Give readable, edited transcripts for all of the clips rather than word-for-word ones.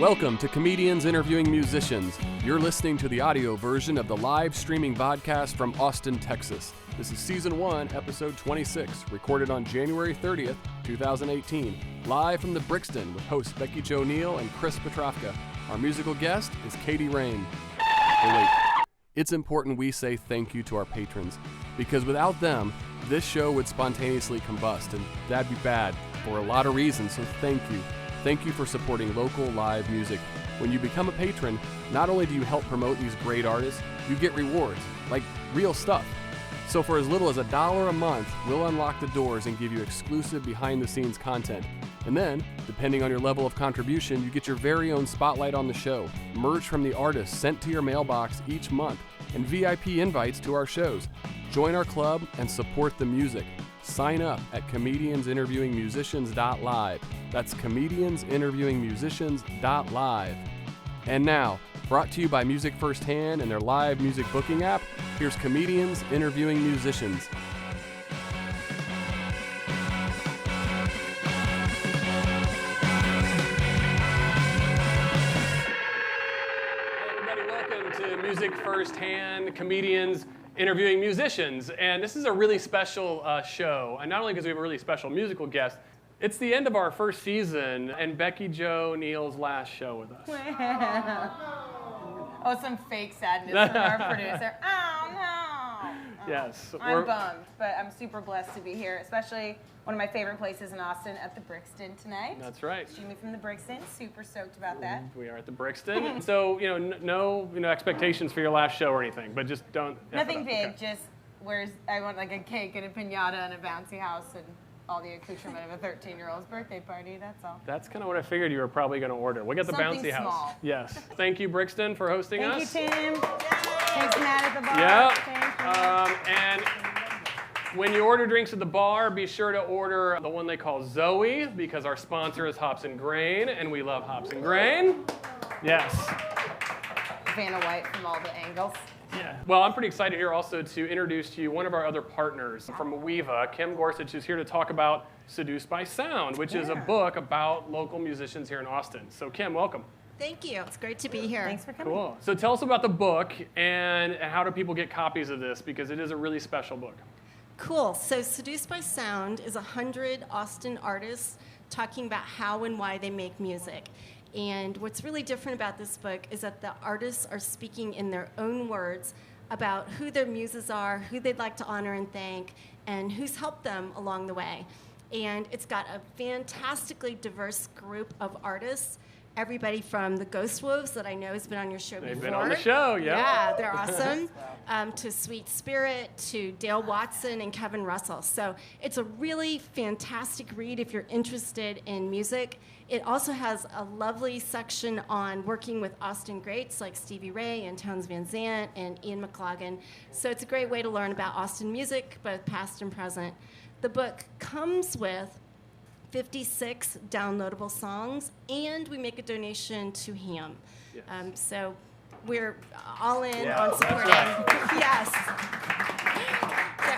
Welcome to Comedians Interviewing Musicians. You're listening to the audio version of the live streaming Vodcast from Austin, Texas. This is Season 1, Episode 26, recorded on January 30th, 2018, live from the Brixton with hosts BeckiJo Neal and Kris Potrafka. Our musical guest is Kady Rain. Oh, wait. It's important we say thank you to our patrons, because without them, this show would spontaneously combust, and that'd be bad for a lot of reasons, so thank you. Thank you for supporting local live music. When you become a patron, not only do you help promote these great artists, you get rewards, like real stuff. So for as little as $1 a month, we'll unlock the doors and give you exclusive behind-the-scenes content. And then, depending on your level of contribution, you get your very own spotlight on the show, merch from the artists sent to your mailbox each month, and VIP invites to our shows. Join our club and support the music. Sign up at comediansinterviewingmusicians.live. That's comediansinterviewingmusicians.live. And now, brought to you by Music Firsthand and their live music booking app, here's Comedians Interviewing Musicians. Hey everybody, welcome to Music Firsthand, Comedians Interviewing Musicians. And this is a really special show, and not only because we have a really special musical guest, it's the end of our first season and BeckiJo Neal's last show with us. Oh, some fake sadness from our producer. Oh, no. Yes. I'm bummed, but I'm super blessed to be here, especially one of my favorite places in Austin at the Brixton tonight. That's right. Streaming from the Brixton. Super stoked about that. We are at the Brixton. So, no expectations for your last show or anything, but just don't. Nothing big, okay. Just I want like a cake and a piñata and a bouncy house and all the accoutrement of a 13-year-old's birthday party, that's all. That's kind of what I figured you were probably going to order. We got the Something bouncy small. House. Yes. Thank you, Brixton, for hosting us. Thank you, Tim. Thanks, Matt at the bar. Yeah. Thank you. And when you order drinks at the bar, be sure to order the one they call Zoe, because our sponsor is Hops and Grain, and we love Hops and Grain. Yes. Vanna White from all the angles. Yeah. Well, I'm pretty excited here also to introduce to you one of our other partners from Weeva, Kim Gorsuch, who's here to talk about Seduced by Sound, which is a book about local musicians here in Austin. So, Kim, welcome. Thank you. It's great to be here. Thanks for coming. Cool. So tell us about the book and how do people get copies of this, because it is a really special book. Cool. So Seduced by Sound is 100 Austin artists talking about how and why they make music. And what's really different about this book is that the artists are speaking in their own words about who their muses are, who they'd like to honor and thank, and who's helped them along the way. And it's got a fantastically diverse group of artists. Everybody from the Ghost Wolves that I know has been on your show before. They've been on the show, yeah. Yeah, they're awesome. To Sweet Spirit, to Dale Watson and Kevin Russell. So it's a really fantastic read if you're interested in music. It also has a lovely section on working with Austin greats like Stevie Ray and Townes Van Zandt and Ian McLagan. So it's a great way to learn about Austin music, both past and present. The book comes with 56 downloadable songs, and we make a donation to him. Yes. So we're all in on supporting. Right. Yes. So,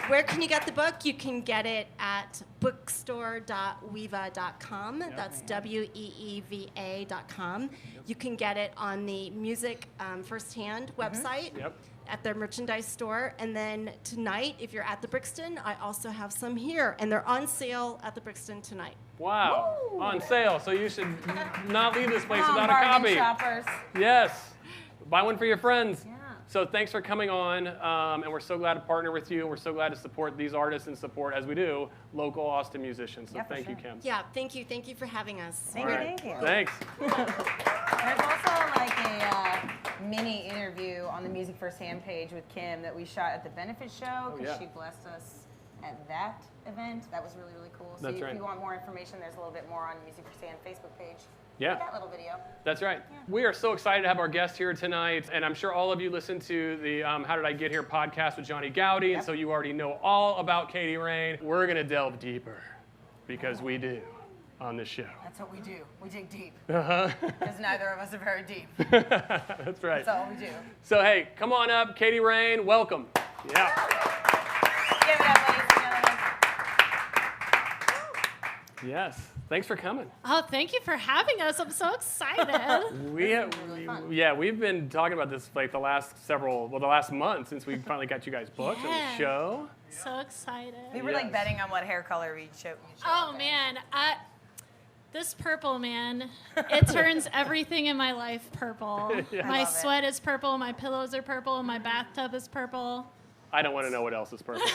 where can you get the book? You can get it at bookstore.weeva.com. Yep. That's WEEVA.com. Yep. You can get it on the Music Firsthand website. Yep. At their merchandise store. And then tonight, if you're at the Brixton, I also have some here. And they're on sale at the Brixton tonight. Wow. Woo. On sale. So you should not leave this place without a bargain copy. Shoppers. Yes. Buy one for your friends. Yeah. So thanks for coming on. And we're so glad to partner with you. We're so glad to support these artists and support, as we do, local Austin musicians. So yeah, thank you, Kim. Yeah, thank you. Thank you for having us. Thank you. Thanks. There's also like a mini interview on the Music Firsthand page with Kim that we shot at the benefit show because she blessed us at that event. That was really, really cool. So if you want more information, there's a little bit more on Music Firsthand Facebook page. Yeah. That little video. That's right. Yeah. We are so excited to have our guest here tonight, and I'm sure all of you listened to the How Did I Get Here podcast with Johnny Gowdy, and so you already know all about Kady Rain. We're going to delve deeper, because we do on this show. That's what we do. We dig deep. Uh-huh. Because neither of us are very deep. That's right. That's all we do. So, hey, come on up. Kady Rain, welcome. Yeah. Give it up, ladies and gentlemen. Yes. Thanks for coming. Oh, thank you for having us. I'm so excited. We've been talking about this like the last month since we finally got you guys booked on the show. So excited. We were like betting on what hair color we'd show. Oh man, this purple, man, it turns everything in my life purple. My sweat is purple, my pillows are purple, my bathtub is purple. I don't want to know what else is purple. Do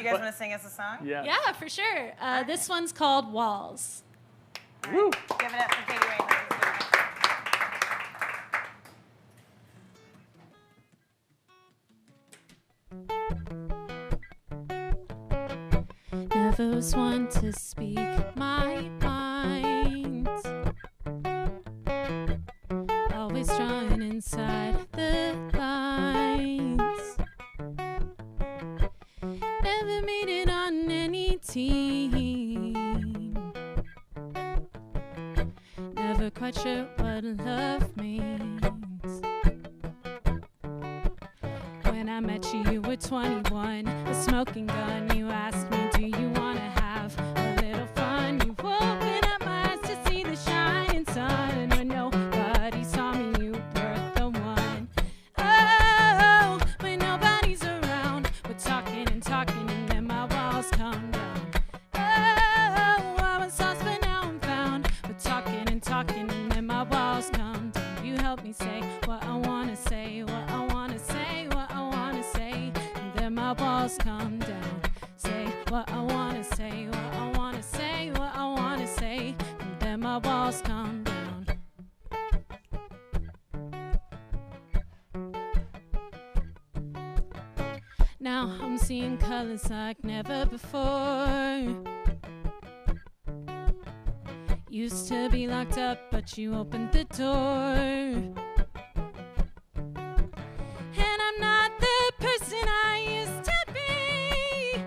you guys want to sing us a song? Yeah, for sure. This one's called Walls. Woo. Give it up for Kady Rain. Never was one to speak my mind. Always drawn inside the lines. Never made it on any team. Never quite sure what love means. When I met you, you were 21, a smoking gun. You asked me, do you want to have a little fun? You opened up my eyes to see the shining sun. When nobody saw me, you were the one. Oh, when nobody's around, we're talking and talking, and then my walls come down. Oh, I was lost, but now I'm found. We're talking and talking, and then my walls come down. You help me say what I want to say, what I want to say, what I want to say, and then my walls come down. Say what I want to say, what I want to say, what I want to say, and then my walls come down. Now I'm seeing colors like never before. Used to be locked up, but you opened the door. And I'm not the person I used to be.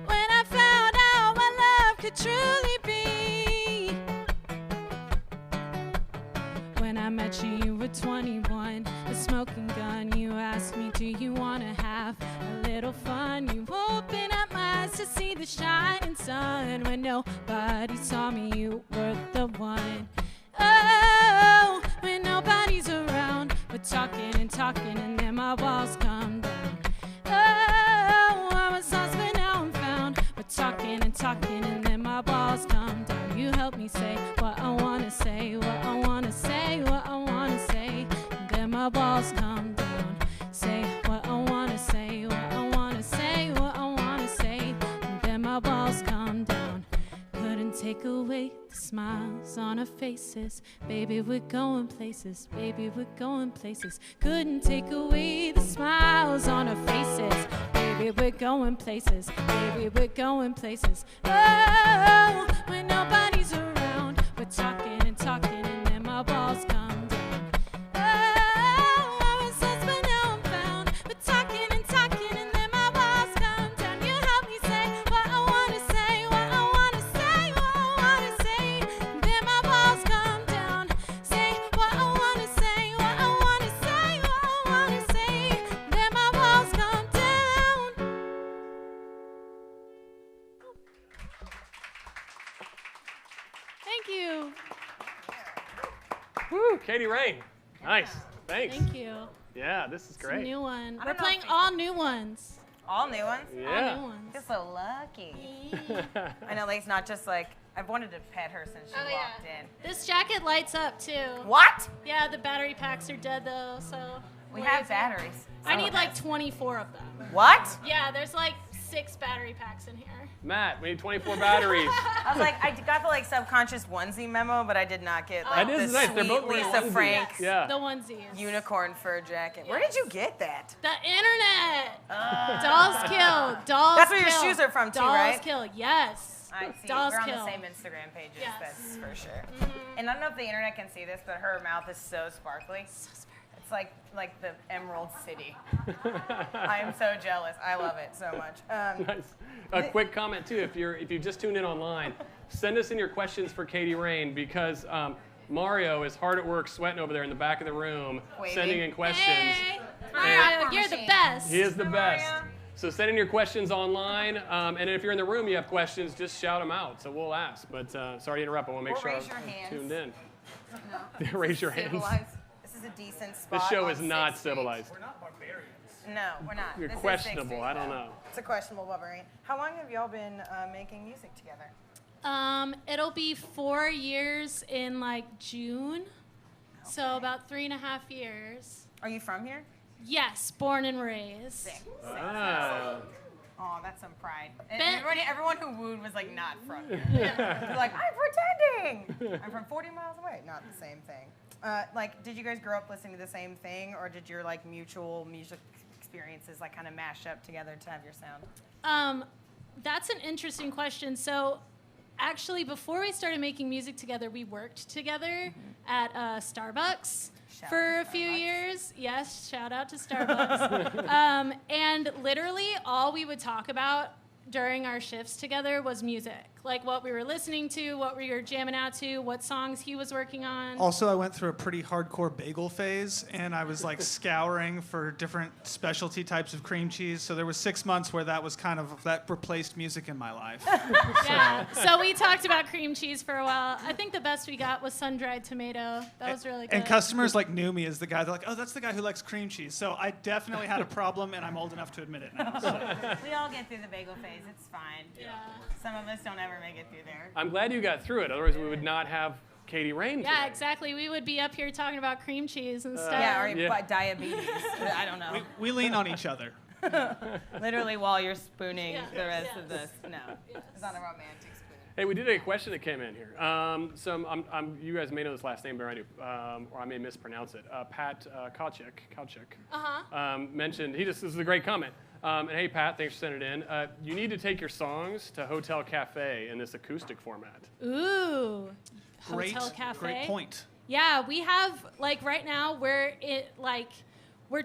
When I found out what love could truly be. When I met you, you were 21, a smoking gun. You asked me, do you want to have a little fun? You opened up my eyes to see the shining sun. When nobody saw me, you were the one. Oh, when nobody's around, we're talking and talking, and then my walls come down. Oh, I was lost, but now I'm found. We're talking and talking, and then my walls come down. You help me say what I want to say, what I want to say, what I want to say, and then my walls come down. Say what I want to say, what I want to say, what I want to say, and then my walls come down. Couldn't take away the smiles on our faces. Baby, we're going places. Baby, we're going places. Couldn't take away the smiles on our faces. Baby, we're going places. Baby, we're going places. Oh, when nobody's around, we're talking and talking, and then my walls come down. Oh, I was lost, but now I'm found. We're talking and talking, and then my walls come down. You help me say what I want to say, what I want to say, what I want to say, and then my walls come down. Say what I want to say, what I want to say, what I want to say, and then my walls come down. Thank you. Woo, Kady Rain. Nice. Thanks. Thank you. Yeah, this is It's a great. new one. I We're don't know playing if all new ones. All new ones? Yeah. All new ones. You're so lucky. I know Lake's not just like, I've wanted to pet her since she walked in. This jacket lights up too. What? Yeah, the battery packs are dead though, so. We have batteries. I need like 24 of them. What? Yeah, there's like 6 battery packs in here. Matt, we need 24 batteries. I was like, I got the like subconscious onesie memo, but I did not get like That the is nice. They're sweet both Lisa onesies. Frank Yeah. The onesies. unicorn fur jacket. Where did you get that? The internet. Dolls Kill. Dolls That's where your Kill. shoes are from too, Dolls right? Kill. Yes. I see. Dolls We're on Kill. the same Instagram pages, Yes. that's for sure. And I don't know if the internet can see this, but her mouth is so sparkly. It's like the Emerald City. I am so jealous. I love it so much. Nice. A quick comment too, if you just tuned in online, send us in your questions for Kady Rain because Mario is hard at work sweating over there in the back of the room, Waving. sending in questions. Hey, Mario, you're the best. He is the best. So send in your questions online, and if you're in the room, you have questions, just shout them out. So we'll ask. But sorry to interrupt. I want to make sure raise your I'm hands. tuned in. No. Raise your hands. This is a decent spot. This show on is not 6th Street. civilized. We're not barbarians. No, we're not. You're This is 6th questionable. Street, I don't though. know. It's a questionable barbarian. How long have y'all been making music together? It'll be 4 years in like June, so about 3.5 years. Are you from here? Yes, born and raised. Sick. Ah. Oh, that's some pride. Ben- Everyone who wooed was like not from here. They're like, I'm pretending. I'm from 40 miles away. Not the same thing. Like, did you guys grow up listening to the same thing, or did your like mutual music experiences like kind of mash up together to have your sound? That's an interesting question. So, actually, before we started making music together, we worked together at Starbucks for a few years. Yes, shout out to Starbucks. And literally, all we would talk about during our shifts together was music. Like what we were listening to, what we were jamming out to, what songs he was working on. Also, I went through a pretty hardcore bagel phase, and I was like scouring for different specialty types of cream cheese. So there was 6 months where that replaced music in my life. Yeah. So we talked about cream cheese for a while. I think the best we got was sun-dried tomato. That was really good. And customers like knew me as the guy. They're like, oh, that's the guy who likes cream cheese. So I definitely had a problem, and I'm old enough to admit it now. So. We all get through the bagel phase. It's fine. Yeah. Some of us don't ever make it through there. I'm glad you got through it. Otherwise, we would not have Kady Rain Yeah, today. exactly. We would be up here talking about cream cheese and stuff. Yeah, or Yeah. diabetes. I don't know. We lean on each other. Literally while you're spooning Yeah. the rest Yes. of this. No, Yes. it's not a romantic spoon. Hey, we did a question that came in here. You guys may know this last name, but I do, or I may mispronounce it. Pat Kauchik mentioned, this is a great comment. And hey, Pat, thanks for sending it in. You need to take your songs to Hotel Cafe in this acoustic format. Ooh. Great, Hotel Cafe. great point. Yeah, we have, like, right now, we're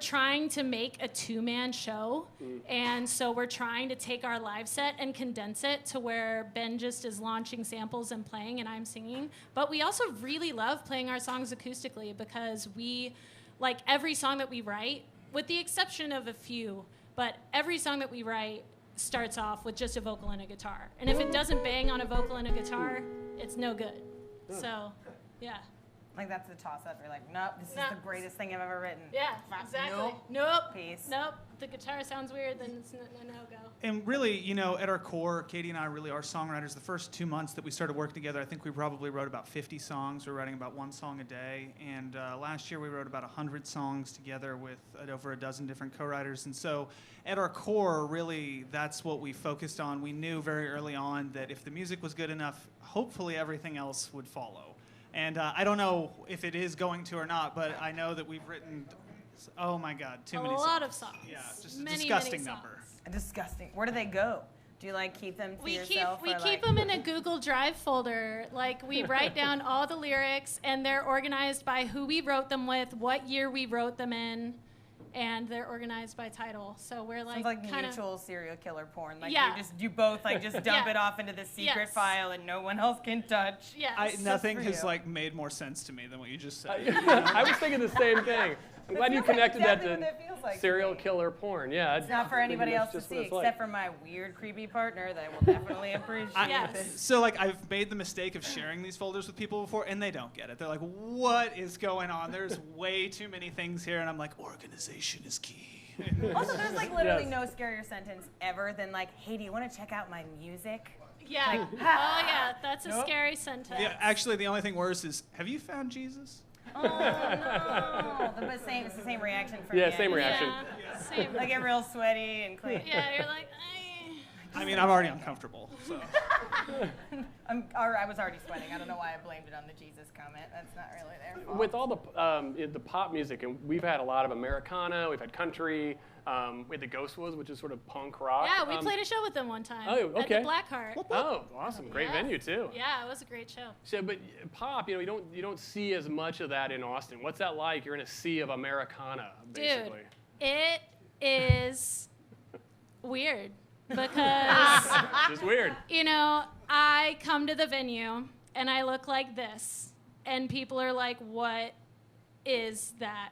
trying to make a two-man show, and so we're trying to take our live set and condense it to where Ben just is launching samples and playing, and I'm singing. But we also really love playing our songs acoustically because like, every song that we write, with the exception of a few, but every song that we write starts off with just a vocal and a guitar. And if it doesn't bang on a vocal and a guitar, it's no good. So, yeah. Like, that's the toss-up. You're like, nope, this is the greatest thing I've ever written. Yeah, Fuck, exactly. Nope. Peace. Nope. The guitar sounds weird, then it's a no-go. And really, at our core, Kady and I really are songwriters. The first 2 months that we started working together, I think we probably wrote about 50 songs. We're writing about one song a day. And last year we wrote about 100 songs together with over a dozen different co-writers. And so at our core, really, that's what we focused on. We knew very early on that if the music was good enough, hopefully everything else would follow. And I don't know if it is going to or not, but I know that we've written, oh my God, too many songs. A lot of songs. Yeah, just a many, disgusting many number. songs. Disgusting. Where do they go? Do you, like, keep them to We yourself? keep them in a Google Drive folder. Like, we write down all the lyrics, and they're organized by who we wrote them with, what year we wrote them in, and they're organized by title. So we're like, sounds like kinda, mutual serial killer porn. Like, Yeah. you both like just dump Yeah. it off into the secret Yes. file and no one else can touch. Yes. Nothing for has you. like made more sense to me than what you just said. I was thinking the same thing. I'm glad you feels like connected exactly that what that feels to like to serial me. killer porn. Yeah. It's not for anybody else to see, except for my weird, creepy partner that will definitely appreciate Yes. this. So like I've made the mistake of sharing these folders with people before, and they don't get it. They're like, "What is going on? There's way too many things here," and I'm like, "Organization is key." Also, there's like literally Yes. no scarier sentence ever than like, "Hey, do you want to check out my music?" Yeah. Oh, yeah. That's a Nope. scary sentence. Yeah, actually, the only thing worse is, "Have you found Jesus?" Oh no! But it's the same reaction from Yeah, me. same reaction. Yeah. Same. I get real sweaty and clean. Yeah, you're like, I mean, I'm already uncomfortable. So. I was already sweating. I don't know why I blamed it on the Jesus comment. That's not really their fault. With all the pop music, and we've had a lot of Americana, we've had country, we had the Ghostwoods, which is sort of punk rock. Yeah, we played a show with them one time. Oh, okay. At the Blackheart. Oh, awesome! Great Yeah. venue too. Yeah, it was a great show. So, but pop, you don't see as much of that in Austin. What's that like? You're in a sea of Americana, basically. Dude, it is weird because, It's weird. I come to the venue and I look like this, and people are like, "What is that?"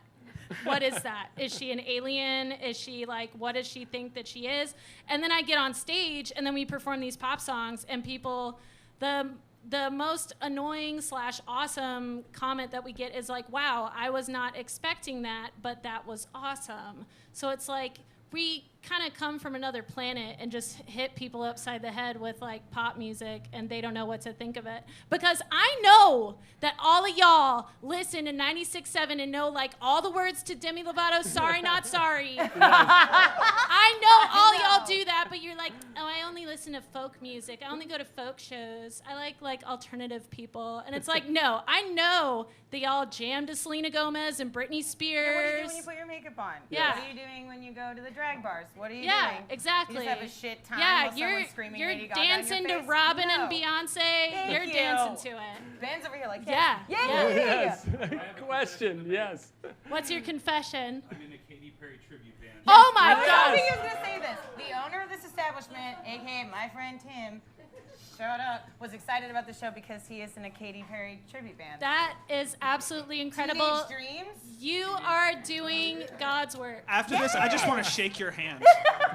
what is that? Is she an alien? Is she like, what does she think that she is? And then I get on stage and then we perform these pop songs and people, the most annoying / awesome comment that we get is like, wow, I was not expecting that, but that was awesome. So it's like, we kind of come from another planet and just hit people upside the head with like pop music and they don't know what to think of it. Because I know that all of y'all listen to 96.7 and know like all the words to Demi Lovato's Sorry Not Sorry. I know all y'all do that, but you're like, oh, I only listen to folk music. I only go to folk shows. I like alternative people. And it's like, no, I know that y'all jam to Selena Gomez and Britney Spears. Yeah, what do you do when you put your makeup on? Yeah. What are you doing when you go to the drag bars? What are you Yeah, doing? exactly. You just have a shit time Yeah, while someone's screaming you're Lady Gaga in dancing your to face? Robin No. and Beyonce. You're you. dancing to it. Ben's over here like, Yeah. Yay! Yes. Question. Yes. What's your confession? I'm in the Katy Perry tribute band. Oh my I was hoping gosh. he was going to say this. The owner of this establishment, a.k.a. my friend Tim, shut up, was excited about the show because he is in a Katy Perry tribute band. That is absolutely incredible. Teenage Dreams? You are doing God's work. After this, I just want to shake your hand.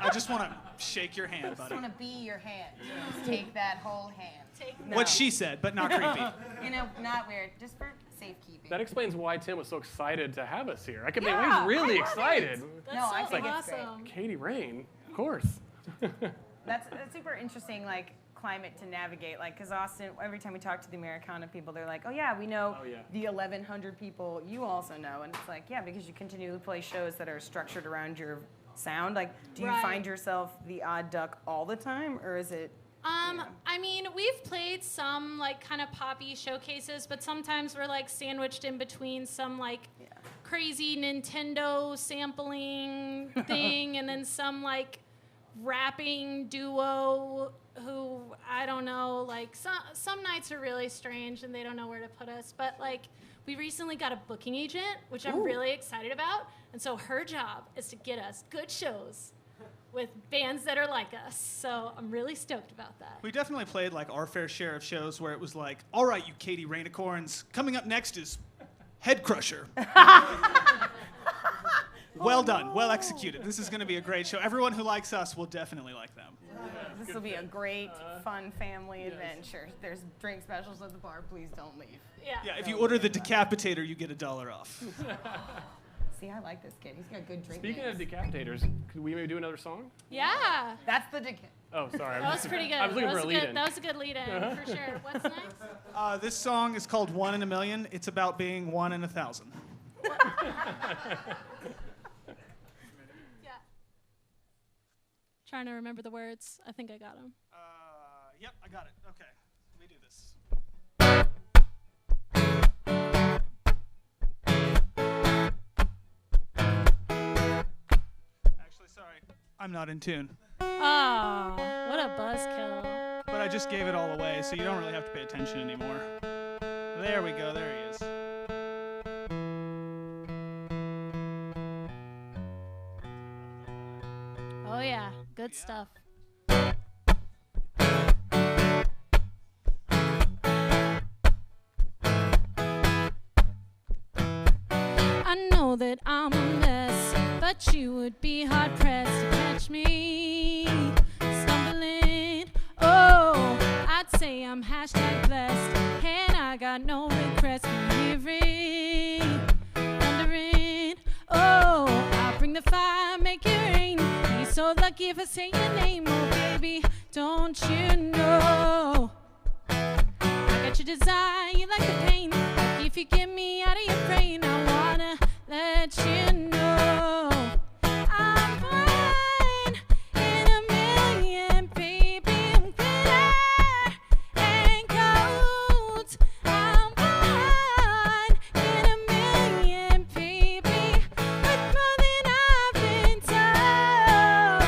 I just want to shake your hand, I just buddy. want to be your hand. Just take that whole hand. No. What she said, but not creepy. You know, not weird, just for safekeeping. That explains why Tim was so excited to have us here. I could Yeah, be he's really I love excited. No, That's I so think it's great. awesome. Kady Rain, of course. That's super interesting, like, climate to navigate. Like, because Austin, every time we talk to the Americana people, they're like, oh yeah, we know the 1,100 people you also know. And it's like, yeah, because you continually play shows that are structured around your sound. Like, do you Right. find yourself the odd duck all the time, or is it... I mean, we've played some like kind of poppy showcases, but sometimes we're like sandwiched in between some like crazy Nintendo sampling thing and then some like rapping duo who, I don't know, like some nights are really strange and they don't know where to put us, but like we recently got a booking agent, which I'm really excited about, and so her job is to get us good shows with bands that are like us. So I'm really stoked about that. We definitely played like our fair share of shows where it was like, all right, you Kady Rainicorns, coming up next is Head Crusher. Well done, well executed. This is going to be a great show. Everyone who likes us will definitely like them. This will be a great, fun family adventure. There's drink specials at the bar. Please don't leave. Yeah, if you order the Decapitator, you get $1 off. See, I like this kid. He's got good drink Speaking of names. decapitators, could we maybe do another song? Yeah. That's the Oh, sorry. That was pretty good. I was looking that for a was lead-in. That was a good lead-in, for sure. What's next? This song is called 1 in a Million. It's about being 1 in 1,000. Yeah. Trying to remember the words. I think I got them. Yep, I got it. Okay, let me do this. Actually, sorry, I'm not in tune. Oh, what a buzzkill. But I just gave it all away, so you don't really have to pay attention anymore. There we go, there he is. Oh yeah, good stuff. I know that I'm a mess, but you would be hard pressed to catch me stumbling. Oh, I'd say I'm #blessed, and I got no regrets. Hearing, wondering. Oh, I'll bring the fire, make it rain. Be so lucky if I say your name, oh baby, don't you know? I got your desire, you like the pain. If you get me out of your brain, I wanna let you know I'm 1 in a million, baby. I'm glitter and gold. I'm 1 in a million, baby, with more than I've been told.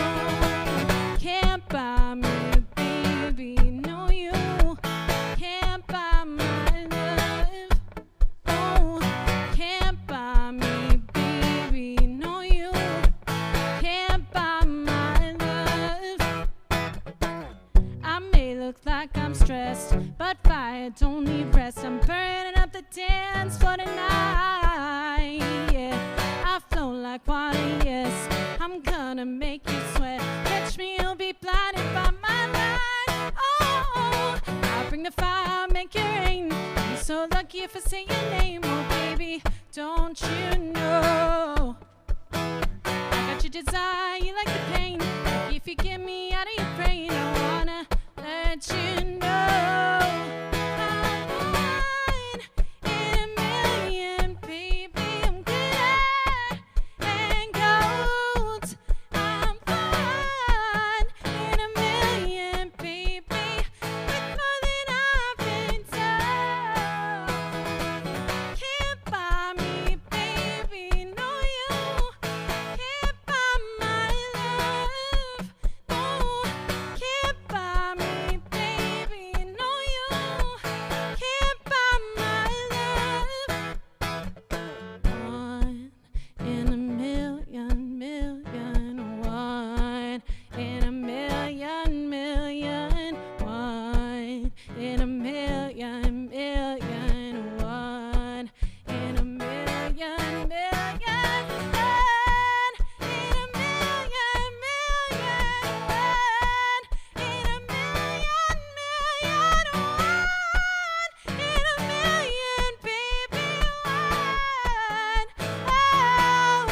Can't buy me, baby, no you can't buy my love. Oh, can't buy me, baby, no you can't buy my love. I may look like I'm stressed, but fire don't need rest. I'm burning up the dance floor tonight. Yeah, I you get me out of your brain, I wanna let you know I'm one in a million, baby. I'm glitter and gold. I'm one in a million, baby, with more than I've been told. Can't buy me, baby, no, you can't buy my love. No, can't buy me, baby, no, you can't buy my love. One in a million, million, one in a million, million, one in a million, million, one in a million, million, one in a million, million, one in a million, million, one in a million, baby, one. Oh,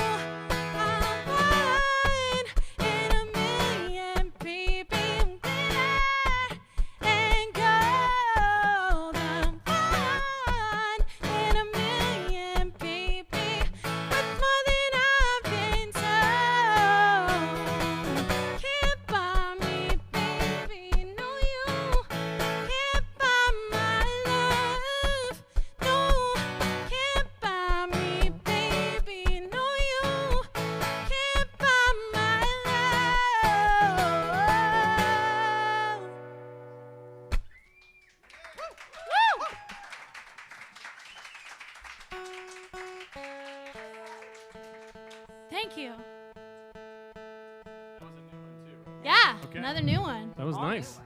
I'm one in a million, baby. I'm glitter and gold. I'm one in a million, baby, with more than I've been told. Can't buy me, baby, no, you can't buy my love. No, can't buy me, baby, no, you can't buy my love. Thank you. That was a new one too. Yeah, Okay. another new one. That was nice.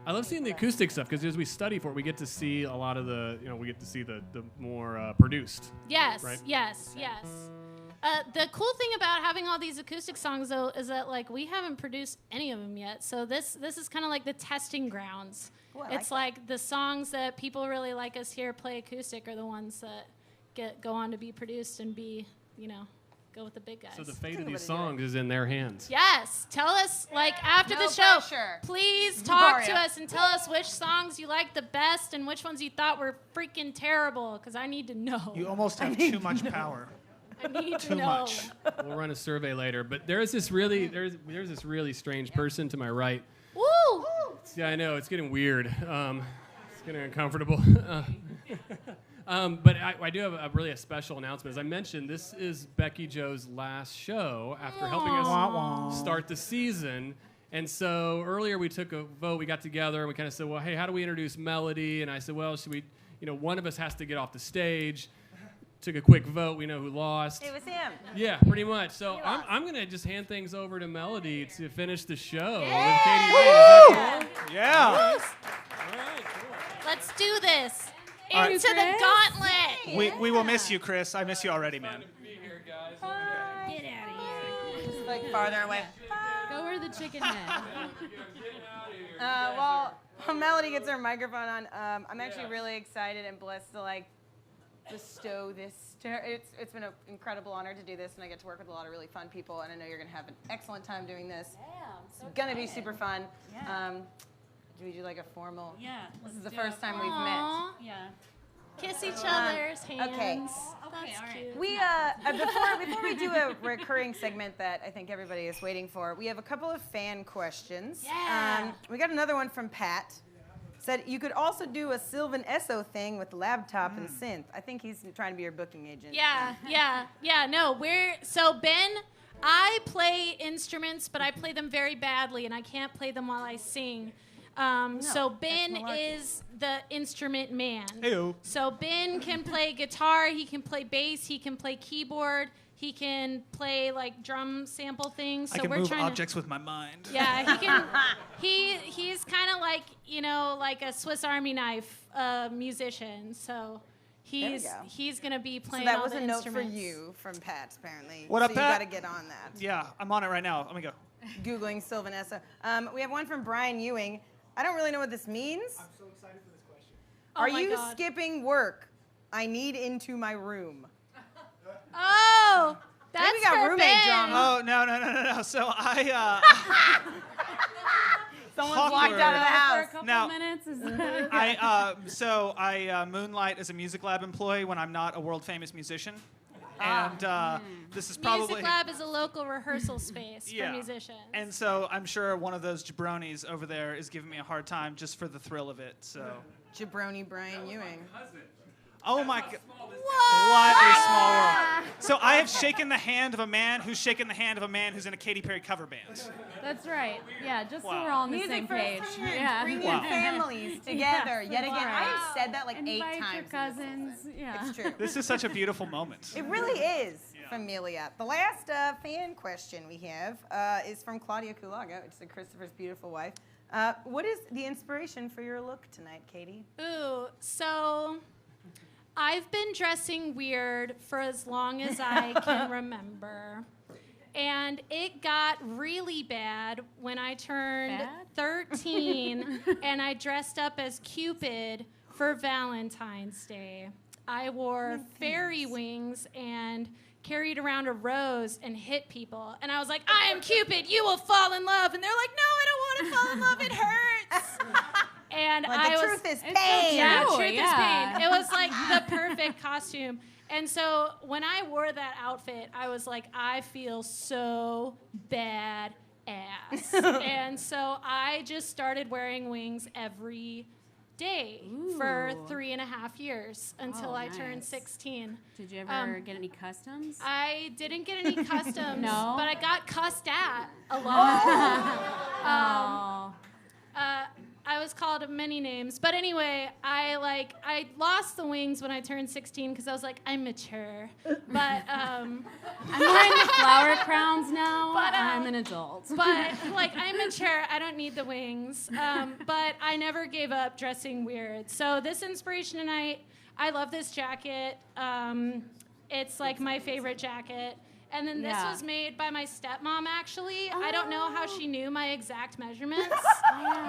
I love seeing the acoustic stuff because as we study for it, we get to see a lot of the, we get to see the more produced. Yes, Right. yes, yes. The cool thing about having all these acoustic songs, though, is that like we haven't produced any of them yet. So this is kind of like the testing grounds. Ooh, I It's like the songs that people really like us here play acoustic are the ones that go on to be produced and be, go with the big guys. So the fate Take of a these bit of songs is in their hands. Yes. Tell us, like, after No the show, pressure. please talk to Mario. us and tell us which songs you like the best and which ones you thought were freaking terrible, because I need to know. You almost have too much power. I need to Too know. much. We'll run a survey later, but there's this really strange person to my right. Woo! Yeah, I know it's getting weird. It's getting uncomfortable. But I do have a special announcement. As I mentioned, this is BeckiJo's last show after helping us start the season. And so earlier we took a vote. We got together and we kind of said, well, hey, how do we introduce Melody? And I said, well, should we, one of us has to get off the stage. Took a quick vote. We know who lost. It was him. Yeah, pretty much. So I'm going to just hand things over to Melody to finish the show with Kady Rain. Is that cool? Yeah. All right, cool. Let's do this. All right. Into the gauntlet. We will miss you, Kris. I miss you already, man. Good to be here, guys. Get out of here. Just like farther away. Go where the chicken head. While Melody gets her microphone on, I'm actually really excited and blessed to bestow this. It's been an incredible honor to do this, and I get to work with a lot of really fun people, and I know you're going to have an excellent time doing this. It's going to be super fun. Do we do like a formal? Yeah. This is the first time we've met. Yeah. Kiss each other's hands. Okay. That's all right. cute. We before we do a recurring segment that I think everybody is waiting for, we have a couple of fan questions. Yeah. We got another one from Pat. Said you could also do a Sylvan Esso thing with laptop and synth. I think he's trying to be your booking agent. Yeah. No, so Ben, I play instruments, but I play them very badly, and I can't play them while I sing. So Ben malarkey. is the instrument man. Heyo. So Ben can play guitar, he can play bass, he can play keyboard, he can play like drum sample things. So I can we're move trying objects with my mind. Yeah, he can. He's kind of like like a Swiss Army knife musician. So he's gonna be So playing that all was the a note for instruments. you from Pat, apparently. What up, so Pat? you got to get on that. Yeah, I'm on it right now. Let me go. Googling Sylvan Esso. We have one from Brian Ewing. I don't really know what this means. I'm so excited for this question. Are my you God. skipping work? I need into my room. Oh, Maybe we got roommate drama. Oh, no. So I... Someone's walked out of the house. For a couple minutes. I moonlight as a music lab employee when I'm not a world famous musician, and this is probably Music Lab is a local rehearsal space for musicians. And so I'm sure one of those jabronis over there is giving me a hard time just for the thrill of it. So Jabroni Brian Ewing. oh my god. What a small world. So I have shaken the hand of a man who's shaken the hand of a man who's in a Katy Perry cover band. That's right. Yeah, just so Wow. we're all on the Music same first page. hands, Yeah. bringing Wow. families together yet again. right. I've said that like 8 Invite times. your in this cousins. season. Yeah. It's true. This is such a beautiful moment. It really is, Familia. The last fan question we have is from Claudia Kulaga, which is Christopher's beautiful wife. What is the inspiration for your look tonight, Kady? Ooh, so I've been dressing weird for as long as I can remember. And it got really bad when I turned 13 and I dressed up as Cupid for Valentine's Day. I wore fairy wings and carried around a rose and hit people. And I was like, I am Cupid, you will fall in love. And they're like, no, I don't want to fall in love, it hurts. And Like the truth is pain. Yeah, true, truth yeah. is pain. It was like the perfect costume. And so when I wore that outfit, I was like, I feel so bad ass. And so I just started wearing wings every day for 3.5 years until I turned 16. Did you ever get any customs? I didn't get any customs, No? but I got cussed at a lot. I was called many names, but anyway, I lost the wings when I turned 16 because I was like, I'm mature, but I'm wearing the flower crowns now. But, I'm an adult. but like I'm mature, I don't need the wings. But I never gave up dressing weird. So this inspiration tonight, I love this jacket. It's like my favorite jacket. And then this was made by my stepmom, actually. I don't know how she knew my exact measurements,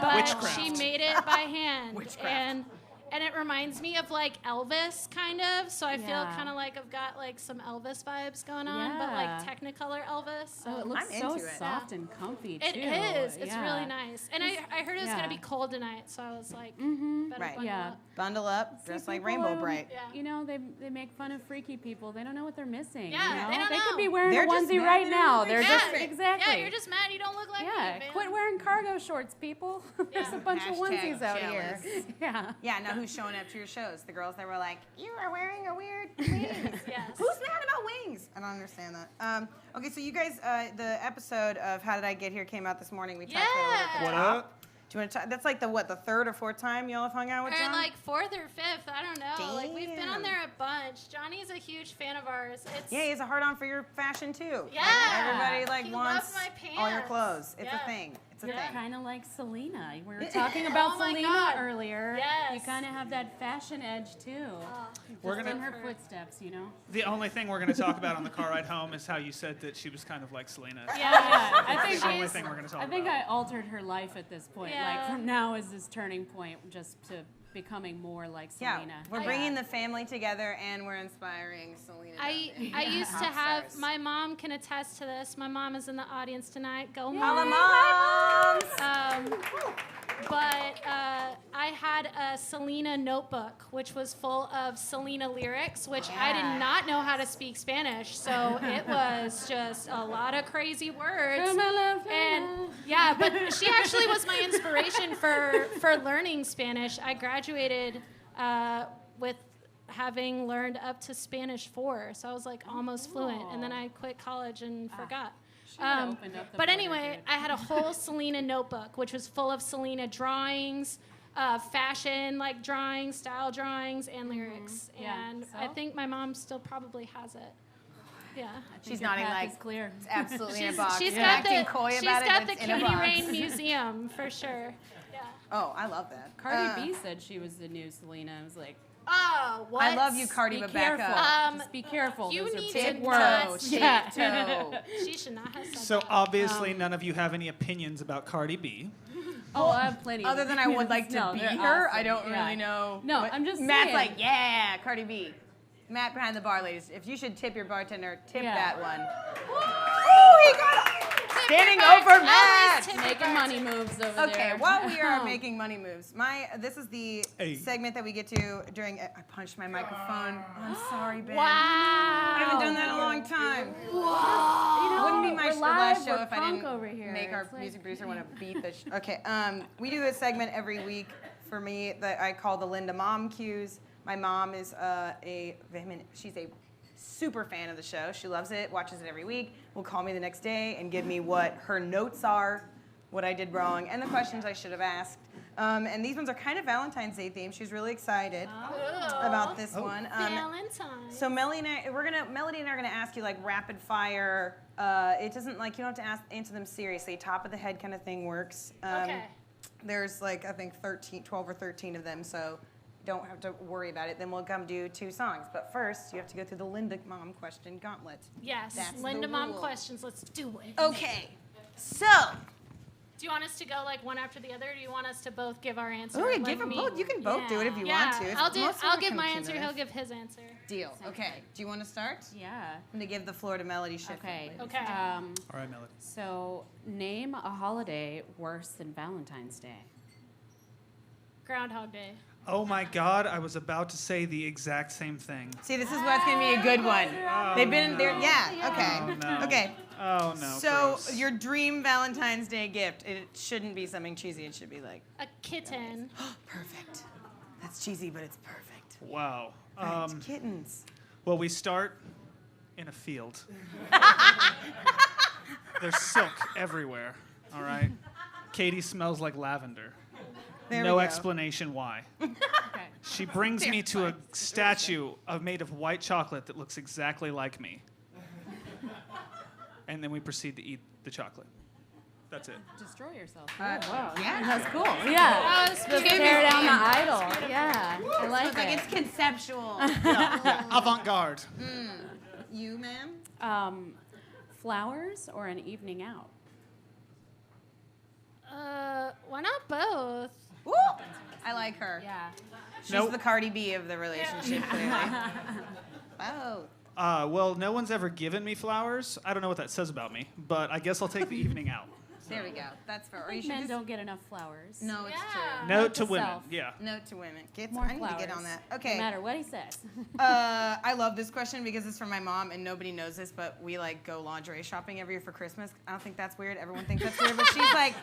but Witchcraft. she made it by hand. Witchcraft. And it reminds me of like Elvis, kind of. So I feel Yeah. kind of like I've got like some Elvis vibes going on, but like Yeah. Technicolor Elvis. So Oh, it looks I'm so into it. soft and comfy, it too. is. It's Yeah. really nice. And I heard it was Yeah. going to be cold tonight, so I was like, better Right. bundle Yeah. up. Bundle up, dress See, like people, Rainbow Bright. Yeah. You know, they make fun of freaky people. They don't know what they're missing. Yeah, you know? they don't could know. be wearing They're a just onesie mad right they now. don't They're look just like exactly. Yeah, you're just mad you don't look like me, man. Quit wearing cargo shorts, people. There's a bunch of Hashtag onesies out here. jealous. Yeah. Yeah, now who's showing up to your shows? The girls that were like, you are wearing a weird wings. Yes. Who's mad about wings? I don't understand that. Okay, so you guys, the episode of How Did I Get Here came out this morning. We talked about it at the What top. up? Do you want to talk? That's like the third or fourth time y'all have hung out with Or John? like 4th or 5th, I don't know. Like we've been Damn. on there a bunch. Johnny's a huge fan of ours. It's Yeah, he has a hard on for your fashion too. Yeah. Like, everybody He wants loves my all your pants. clothes. It's Yeah. a thing. It's a You're thing. kind of like Selena. We were talking about Oh my Selena God. earlier. Yes. You kind of have that fashion edge too. We're Just gonna- in her footsteps, you know. The only thing we're going to talk about on the car ride home is how you said that she was kind of like Selena. Yeah. I think That's the only thing we're going to talk I about. think I altered her life at this point. Yeah. Like from now is this turning point, just to becoming more like Yeah, Selena. we're bringing the family together and we're inspiring Selena. I down there. used to Pop have, stars. my mom can attest to this. My mom is in the audience tonight. Go Holla, mom! moms! But I had a Selena notebook, which was full of Selena lyrics, which I did not know how to speak Spanish, so it was just a lot of crazy words. And yeah, but she actually was my inspiration for learning Spanish. I graduated with having learned up to Spanish 4, so I was like almost fluent, and then I quit college and forgot. Should've opened up the But border, anyway, dude. I had a whole Selena notebook, which was full of Selena drawings, fashion, like drawings, style drawings, and lyrics. Yeah. And So? I think my mom still probably has it. Yeah. I think She's your nodding path like is clear. it's absolutely in a box. She's You're got acting the coy she's about it, got but the it's in a Kady box. Rain Museum for sure. Yeah. Oh, I love that. Cardi B said she was the new Selena. I was like, Oh, what? I love you, Cardi, be but back careful. up. Just be careful. you Those are need big to words. not say Yeah. Toe. She should not have said So that. obviously none of you have any opinions about Cardi B. Oh, I have plenty. Other than I would like to No, be they're her, awesome. I don't Yeah. really know. No, what- I'm just Matt's saying. like, yeah, Cardi B. Matt behind the bar, ladies. If you should tip your bartender, tip Yeah. that one. Oh, he got standing over Matt. Making money moves over there. Okay, while we are making money moves, this is the segment that we get to during. I punched my microphone. I'm sorry, Ben. Wow. I haven't done that in a long time. It Wouldn't be my last show if I didn't over here. make our music producer want to beat the. Okay, we do this segment every week for me that I call the Linda Mom Cues. My mom is she's a super fan of the show. She loves it, watches it every week, will call me the next day and give me what her notes are, what I did wrong, and the questions I should have asked. And these ones are kind of Valentine's Day themed. She's really excited about this one. Valentine's. So Melody and I are gonna ask you like rapid fire. It doesn't you don't have to answer them seriously. Top of the head kind of thing works. Okay. There's I think 12 or 13 of them, so don't have to worry about it. Then we'll come do 2 songs. But first, you have to go through the Linda Mom question gauntlet. Yes, That's Linda the Mom rule. questions. Let's do it. Okay. So. Do you want us to go one after the other, or do you want us to both give our answer? Okay, give them both. You can both do it if you want to. I'll give my answer. He'll give his answer. Deal. Okay. Do you want to start? Yeah. I'm going to give the floor to Melody Shifflet. Okay. Okay. All right, Melody. So, name a holiday worse than Valentine's Day. Groundhog Day. Oh my God, I was about to say the exact same thing. See, this is what's going to be a good one. They've been in there. Yeah. Okay. Oh, no. Okay. Oh no. So gross. your dream Valentine's Day gift, it shouldn't be something cheesy. It should be like A kitten. perfect. That's cheesy, but it's perfect. Wow. Right, kittens. Well, we start in a field. There's silk everywhere. All right. Kady smells like lavender. There No we go. explanation why. Okay. She brings me to a statue made of white chocolate that looks exactly like me. And then we proceed to eat the chocolate. That's it. Destroy yourself. Wow. Yeah. That's cool. Yeah. Just Tear down the idol. Yeah. I like It's like it. it's conceptual. Yeah, avant-garde. You, ma'am? Flowers or an evening out? Why not both? Woo! I like her. Yeah. She's Nope. the Cardi B of the relationship, clearly. Oh. Well, no one's ever given me flowers. I don't know what that says about me, but I guess I'll take the evening out. There we go. That's fair. Or you should Men just- don't get enough flowers. No, it's Yeah. true. Note to to women. self. Yeah. Note to women. More I need flowers. to get on that. Okay. No matter what he says. I love this question because it's from my mom, and nobody knows this, but we go lingerie shopping every year for Christmas. I don't think that's weird. Everyone thinks that's weird, but she's like,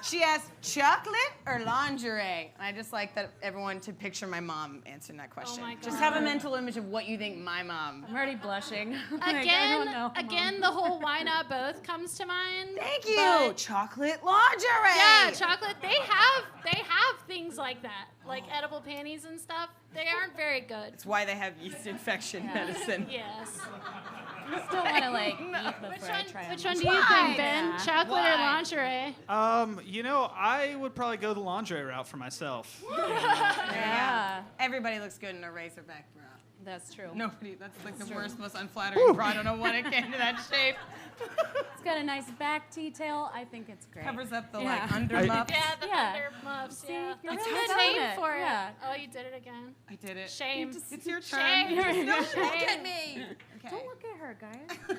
she asks chocolate or lingerie. And I just like that everyone to picture my mom answering that question. my Just God. have a mental image of what you think my mom. I'm already blushing. Again, the whole why not both comes to mind. Thank you. But- Chocolate lingerie. Yeah, chocolate. They have things like that, like edible panties and stuff. They aren't very good. That's why they have yeast infection medicine. Yes. I just don't want to eat before I try Which them. one do you think, Ben? Yeah. Chocolate or lingerie? I would probably go the lingerie route for myself. Yeah. Everybody looks good in a razorback bra. That's true. Nobody. That's like the worst, most unflattering bra. I don't know when it came to that shape. It's got a nice back detail. I think it's great. Covers up the Yeah. under I- muffs. Yeah, the Yeah. under muffs. See, Yeah, you're that's a really good selling name it. for it. Yeah. Oh, you did it again. I did it. Shame. It's your turn. Shame. Don't look Shame. at me. Okay. Don't look at her, guys.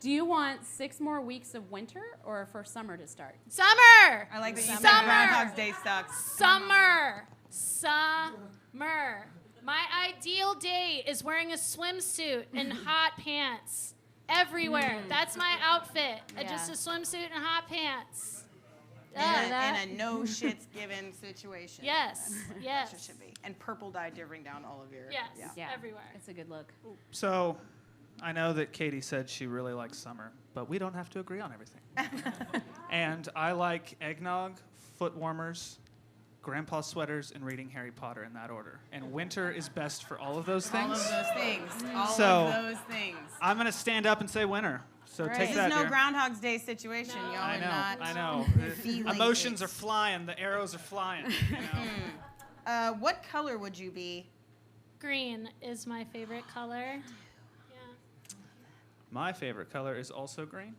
Do you want 6 more weeks of winter or for summer to start? Summer. I like that you said Summer. Groundhog's Day sucks. Summer. Summer. My ideal day is wearing a swimsuit and hot pants everywhere. That's my outfit. Just a swimsuit and hot pants. And a no shits given situation. Yes. Yes. That's what it should be. And purple dye dripping down all of your. Yes. Yeah. Everywhere. It's a good look. So, I know that Kady said she really likes summer, but we don't have to agree on everything. And I like eggnog, foot warmers, grandpa sweaters, and reading Harry Potter in that order. And winter is best for all of those things. All of those things. All So- of those things. I'm going to stand up and say winter. So Right. take This that, is no dear. Groundhog's Day situation. Y'all I are know, not. I know. feeling Emotions it. are flying. The arrows are flying. You know? What color would you be? Green is my favorite color. Yeah. My favorite color is also green.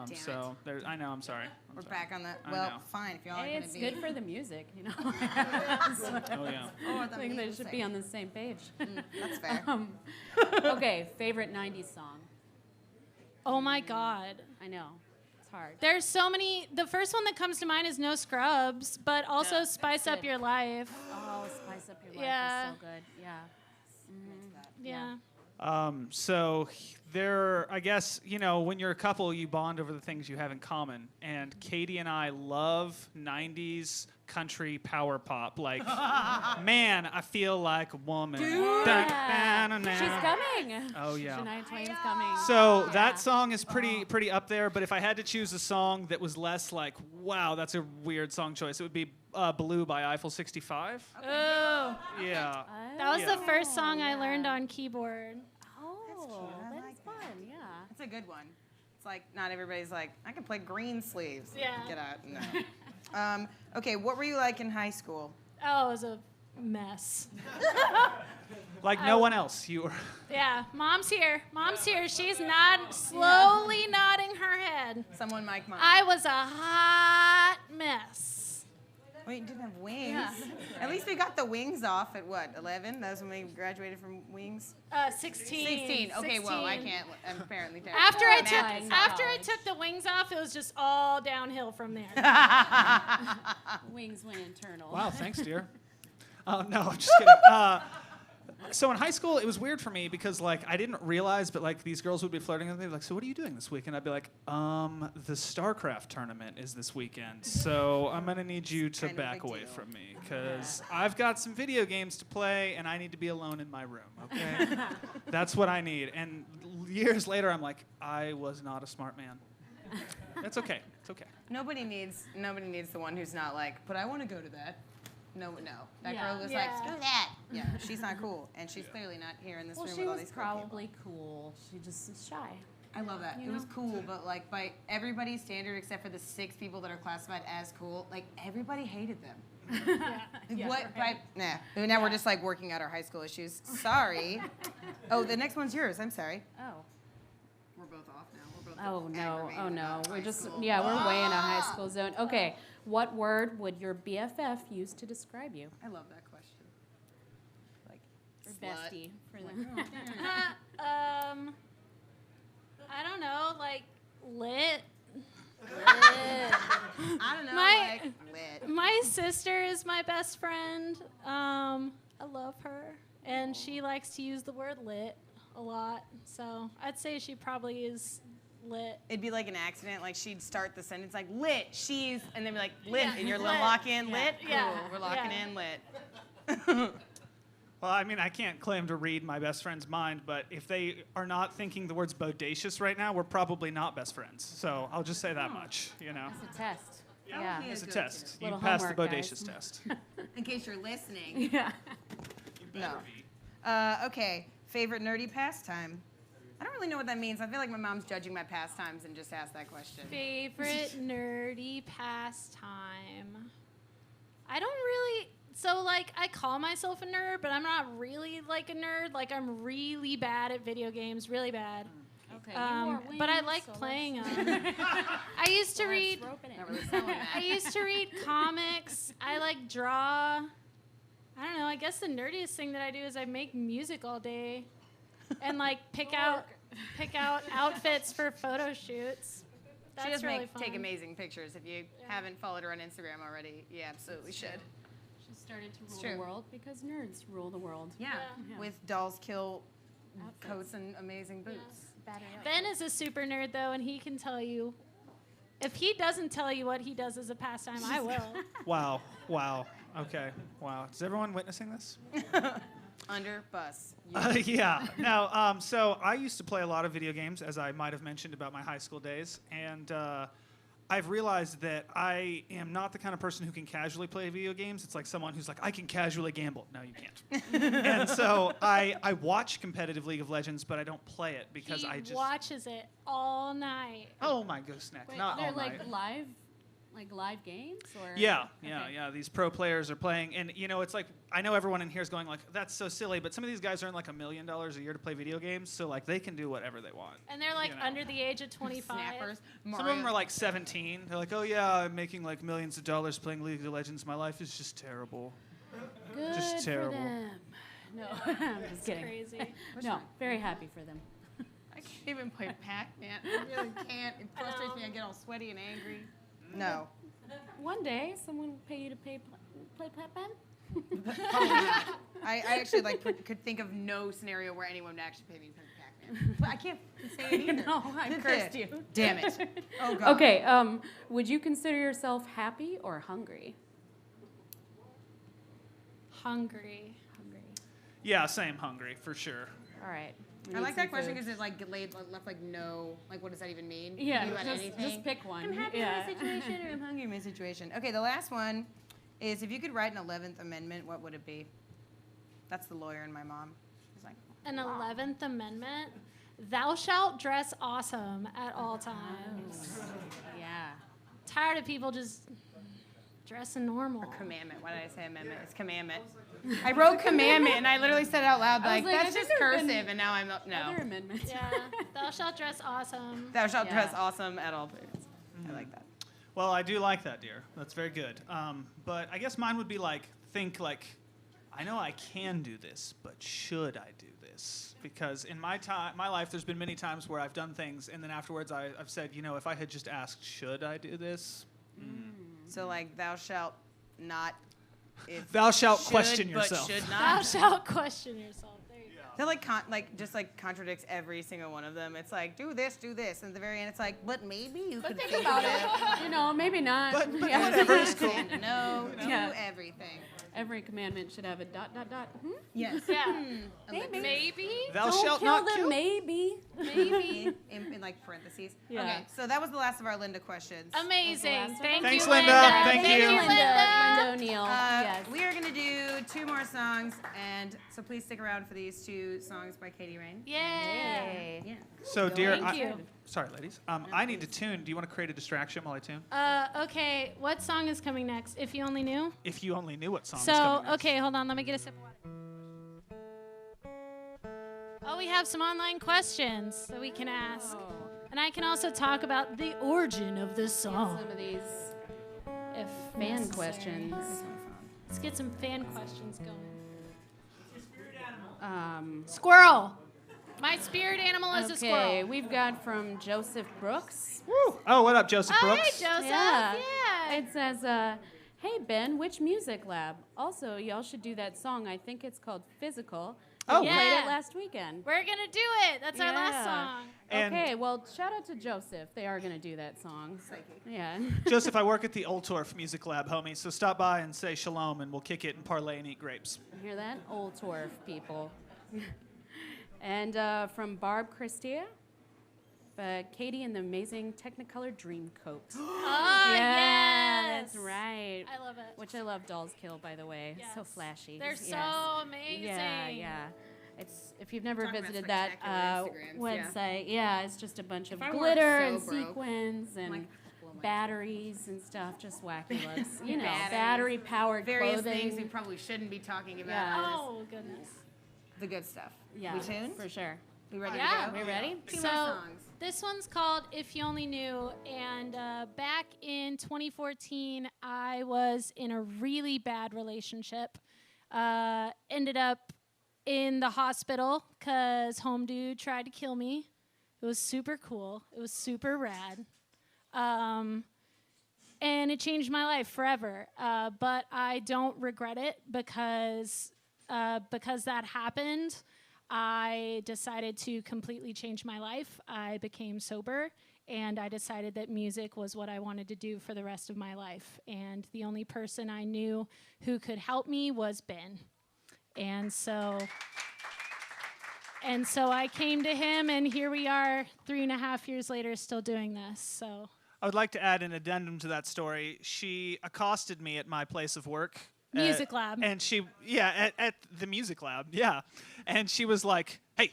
Damn So there, I know. I'm sorry. We're back on the. I Well, know. fine. If y'all Hey, aren't it's gonna be. good for the music, you know. Oh yeah. Oh, I think they should be on the same page. That's fair. Okay, favorite 90s song. Oh my God. I know. It's hard. There's so many. The first one that comes to mind is No Scrubs, but also Yeah, Spice Up good. Your Life. Oh, Spice Up Your Life Yeah. is so good. Yeah. Yeah. So there, I guess, you know, when you're a couple, you bond over the things you have in common. And Kady and I love 90s country power pop. Like, man, I feel like a woman. Yeah. She's coming. Oh, yeah. Shania Twain's coming. So that song is pretty up there. But if I had to choose a song that was less like, wow, that's a weird song choice, it would be Blue by Eiffel 65. Oh, Yeah. that was Yeah. the first song I learned on keyboard. Oh, I that like is fun. Yeah. That's a good one. It's like not everybody's like, I can play green sleeves. Yeah. Get out. No. Okay, what were you like in high school? Oh, it was a mess. Like no one else. You were. Yeah, Mom's here. Mom's here. She's slowly nodding her head. Someone mic mine. I was a hot mess. Wait, you didn't have wings? At least we got the wings off at what, 11? That was when we graduated from wings? 16. 16. Okay, well, I 16. can't. I'm apparently terrible. After I Math is not took the wings off, it was just all downhill from there. Wings went internal. Wow, thanks, dear. No, I'm just kidding. So in high school, it was weird for me because like I didn't realize, but like these girls would be flirting with me, like, so what are you doing this week? And I'd be like, the StarCraft tournament is this weekend, so I'm gonna need you to kind of a back big away deal. from me because I've got some video games to play and I need to be alone in my room. Okay, that's what I need. And years later, I'm like, I was not a smart man. That's okay. It's okay. Nobody needs the one who's not like, but I want to go to that. No. That Yeah. girl was Yeah. like, screw that. Yeah, she's not cool. And she's clearly not here in this Well, room she with all was these cool people. probably cool. She just is shy. I love that. You It was know? cool, but like by everybody's standard except for the 6 people that are classified as cool, like everybody hated them. Yeah, What? right. Now we're just like working out our high school issues. Sorry. Oh, the next one's yours. I'm sorry. Oh. We're both off now. We're both Oh no. aggravated Oh no. about We're high just school. we're way in a high school zone. Okay. What word would your BFF use to describe you? I love that question. Like Or slut. bestie for Like, them. I don't know, like lit. I don't know. My- like lit. My sister is my best friend. I love her, and she likes to use the word lit a lot. So I'd say she probably is lit. It'd be like an accident. Like she'd start the sentence like lit. She's and then be like lit, Yeah. and you're Lit. lock in lit. Yeah. Cool. We're locking Yeah. in lit. Well, I mean, I can't claim to read my best friend's mind, but if they are not thinking the words bodacious right now, we're probably not best friends. So I'll just say that much, you know. It's a test. Yeah. Yeah. It's a Good test. You Little passed the homework, guys. bodacious test. In case you're listening. Yeah. No. Okay. Favorite nerdy pastime. I don't really know what that means. I feel like my mom's judging my pastimes and just asked that question. Favorite nerdy pastime. I don't really. So like I call myself a nerd, but I'm not really like a nerd. Like I'm really bad at video games, really bad. Okay. But I like playing them. I used to read. Not really selling that. I used to read comics. I like draw. I don't know. I guess the nerdiest thing that I do is I make music all day, and like pick out outfits for photo shoots. That's She does really fun. take amazing pictures. If you haven't followed her on Instagram already, you absolutely should. She started to rule true. the world because nerds rule the world. Yeah. Yeah. With dolls kill Outfits. coats and amazing boots. Battery Ben is a super nerd though, and he can tell you. If he doesn't tell you what he does as a pastime, I will. Wow. Okay. Wow. Is everyone witnessing this? Under bus. Yeah. Now, so I used to play a lot of video games, as I might have mentioned about my high school days, and I've realized that I am not the kind of person who can casually play video games. It's like someone who's like, I can casually gamble. No, you can't. And so I watch competitive League of Legends, but I don't play it because He I just. watches it all night. Oh my gooseneck! Wait, Not they're all like night. live like live games or? Yeah. Okay. These pro players are playing, and it's like I know everyone in here is going like, "That's so silly," but some of these guys earn like $1 million a year to play video games, so like they can do whatever they want. And they're like under the age of 25. Snappers. Some of them are like 17. They're like, "Oh yeah, I'm making like millions of dollars playing League of Legends. My life is just terrible." Good Just terrible. for them. No, I'm just kidding. Crazy. No, very happy for them. I can't even play Pac-Man. I really can't. It frustrates me. I get all sweaty and angry. No. One day, someone will pay you to play Pac-Man. Probably not. I actually could think of no scenario where anyone would actually pay me to play Pac-Man. But I can't say it either. No, I cursed you. Damn it. Oh God. Okay. Would you consider yourself happy or hungry? Hungry. Yeah, same. Hungry for sure. All right. I like that question because it left like no, like what does that even mean? Yeah, You got just anything? pick one. I'm happy Yeah. in my situation or I'm hungry in my situation. Okay, the last one is if you could write an 11th Amendment, what would it be? That's the lawyer and my mom. She's like, An 11th Amendment. Thou shalt dress awesome at all times. Yeah. Tired of people just dressing normal. or commandment. Why did I say amendment? It's commandment. I wrote commandment and I literally said it out loud I was like, I that's think just there's been cursive and now I'm no. Other amendments. Yeah. Thou shalt dress awesome. Thou shalt Yeah. dress awesome at all periods. I like that. Well, I do like that, dear. That's very good. But I guess mine would be think I know I can do this, but should I do this? Because in my life, there's been many times where I've done things, and then afterwards I've said, if I had just asked, should I do this? So thou shalt not. If Thou shalt should, question but yourself. should Thou not. shalt question yourself. There you go. That just contradicts every single one of them. It's like do this, and at the very end it's like, but maybe you could think about of it. Maybe not. But Yeah. whatever is cool. And no, do Yeah. everything. Every commandment should have a ... Yes. Yeah. Maybe. Thou Don't shalt kill not them, kill. maybe. Maybe. in parentheses. Yeah. Okay, so that was the last of our Linda questions. Amazing. That's the last one. Thank Thanks, you, Linda. Linda. Thank you. you, Linda. Linda O'Neill. Yes. We are going to do 2 more songs, and so please stick around for these 2 songs by Kady Rain. Yeah. Yeah. So, dear, Thank you. sorry, ladies. I need to tune. Do you want to create a distraction while I tune? Okay, what song is coming next? If you only knew. If you only knew what song was So, coming next. okay, hold on. Let me get a sip of water. Oh, we have some online questions that we can ask. Oh. And I can also talk about the origin of this song. Some of these If fan necessary. questions. Let's get some fan questions going. Squirrel. My spirit animal is a Okay, squirrel. we've got from Joseph Brooks. Woo. Oh, what up, Joseph Oh, hey, Brooks? Joseph. Yeah. Yeah. It says, hey, Ben, which music lab? Also, y'all should do that song. I think it's called Physical. Oh. We played Yeah. it last weekend. We're going to do it. That's our last Yeah. song. And Okay, well, shout out to Joseph. They are going to do that song. Yeah. Joseph, I work at the Old Torf Music Lab, homie, so stop by and say shalom, and we'll kick it and parlay and eat grapes. Hear that? Old Torf people. And from Barb Christia, Kady and the Amazing Technicolor Dreamcoat. Oh, yes. That's right. I love it. Which I love Dolls Kill, by the way. Yes. So flashy. They're Yes. so amazing. Yeah. It's if you've never Talking about visited that spectacular Instagrams, website, yeah, it's just a bunch of I weren't glitter so and broke, sequins and like, blow my- batteries and stuff, just wacky looks. You know, Batteries. battery-powered Various clothing. things we probably shouldn't be talking about. Yeah. Oh, goodness. The good stuff. Yeah, We tuned? for sure. We ready Yeah. to go? We ready? 2 So, more songs. this one's called If You Only Knew. And back in 2014, I was in a really bad relationship. Ended up in the hospital because home dude tried to kill me. It was super cool. It was super rad. And it changed my life forever. But I don't regret it because that happened. I decided to completely change my life. I became sober, and I decided that music was what I wanted to do for the rest of my life. And the only person I knew who could help me was Ben. And so I came to him, and here we are 3.5 years later still doing this. So I would like to add an addendum to that story. She accosted me at my place of work. Music lab. And she, at the music lab, yeah. And she was like, hey.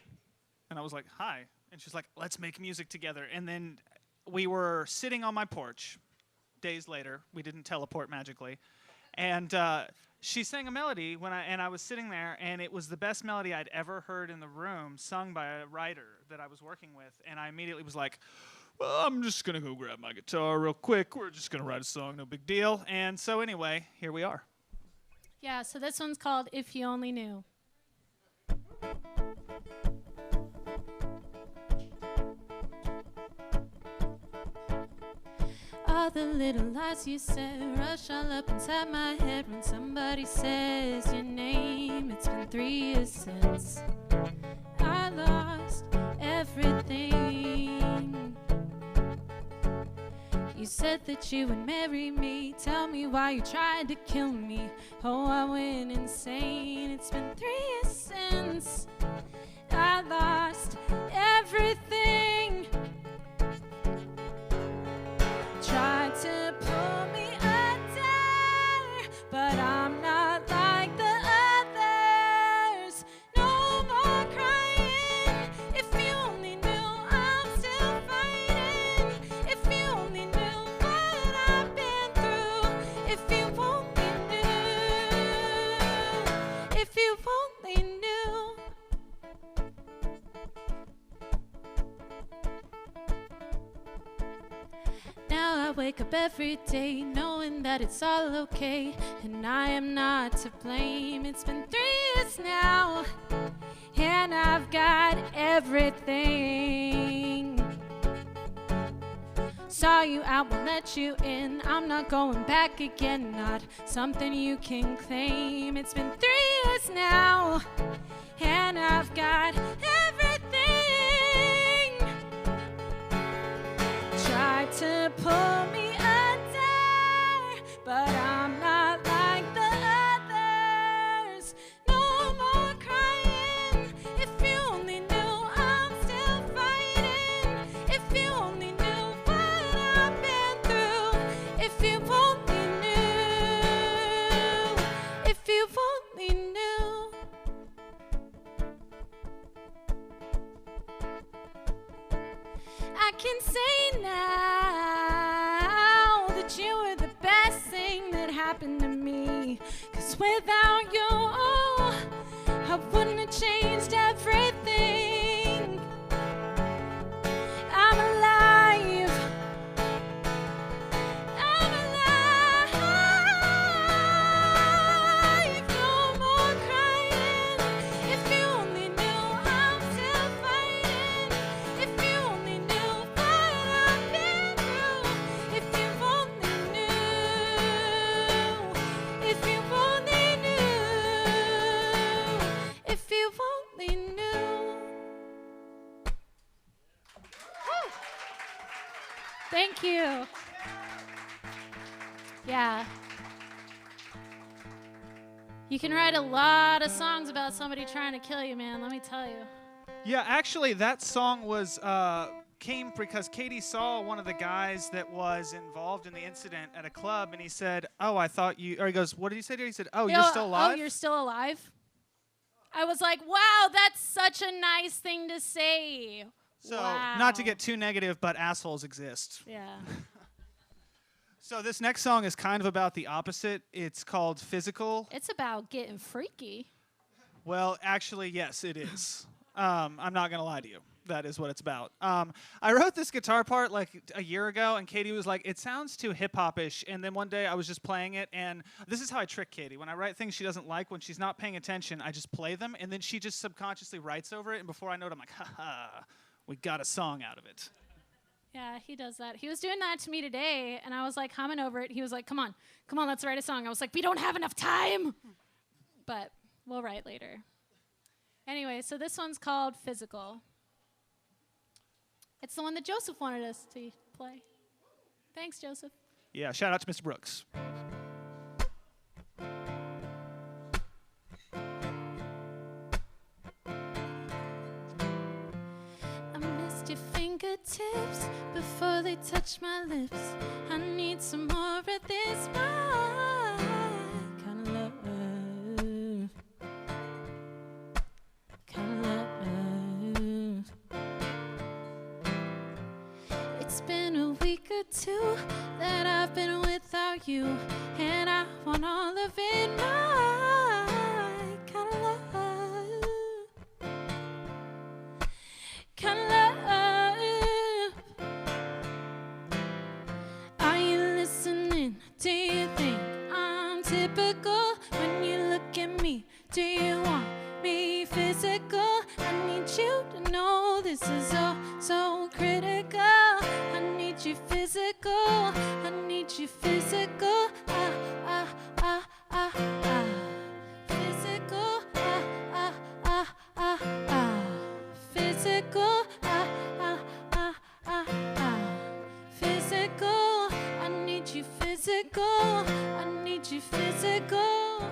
And I was like, hi. And she's like, let's make music together. And then we were sitting on my porch, days later. We didn't teleport magically. And she sang a melody and I was sitting there, and it was the best melody I'd ever heard in the room, sung by a writer that I was working with. And I immediately was like, well, I'm just going to go grab my guitar real quick. We're just going to write a song, no big deal. And so anyway, here we are. Yeah, so this one's called If You Only Knew. All the little lies you said rush all up inside my head when somebody says your name. It's been 3 years since I lost everything. You said that you would marry me. Tell me why you tried to kill me. Oh, I went insane. It's been 3 years since I lost everything. Tried to pull me under, but I'm not like the others. No more crying. If you only knew I'm still fighting. If you only knew what I've been through. If you only knew. If you only knew. Now I wake up every day knowing that it's all okay, and I am not to blame. It's been 3 years now, and I've got everything. Saw you out, won't let you in. I'm not going back again, not something you can claim. It's been 3 years now, and I've got everything. Tried to pull me under, but I'm not like the others. No more crying. If you only knew I'm still fighting. If you only knew what I've been through. If you only knew. If you only knew. I can say now that you were the best thing that happened to me. 'Cause without you, I wouldn't have changed everything. I'm alive. I'm alive. No more crying. If you only knew I'm still fighting. If you only knew what I've been through. If you only knew. If you only knew. If you only knew. Woo. Thank you. Yeah. You can write a lot of songs about somebody trying to kill you, man, let me tell you. Yeah, actually, that song was came because Kady saw one of the guys that was involved in the incident at a club, and he said, "Oh, I thought you," or he goes, "What did he say to you?" He said, "Oh, you're still alive?" Oh, you're still alive? I was like, wow, that's such a nice thing to say. So, wow. not to get too negative, but assholes exist. Yeah. So this next song is kind of about the opposite. It's called Physical. It's about getting freaky. Well, actually, yes, it is. I'm not going to lie to you. That is what it's about. I wrote this guitar part like a year ago, and Kady was like, it sounds too hip-hop-ish. And then one day I was just playing it, and this is how I trick Kady. When I write things she doesn't like, when she's not paying attention, I just play them, and then she just subconsciously writes over it, and before I know it, I'm like, ha-ha, we got a song out of it. Yeah, he does that. He was doing that to me today, and I was like humming over it. He was like, come on, let's write a song. I was like, we don't have enough time. But we'll write later. Anyway, so this one's called Physical. It's the one that Joseph wanted us to play. Thanks, Joseph. Yeah, shout out to Mr. Brooks. I missed your fingertips before they touch my lips. I need some more of this kind of love. Kind of love. It's been a week or two that I've been you, and I want all of it. My kind of love, kind of love. Are you listening? Do you think I'm typical when you look at me? Do you want me physical? I need you to know this is all so critical. I need you physical. I need you physical. Physical. Physical. Physical. I need you physical. I need you physical.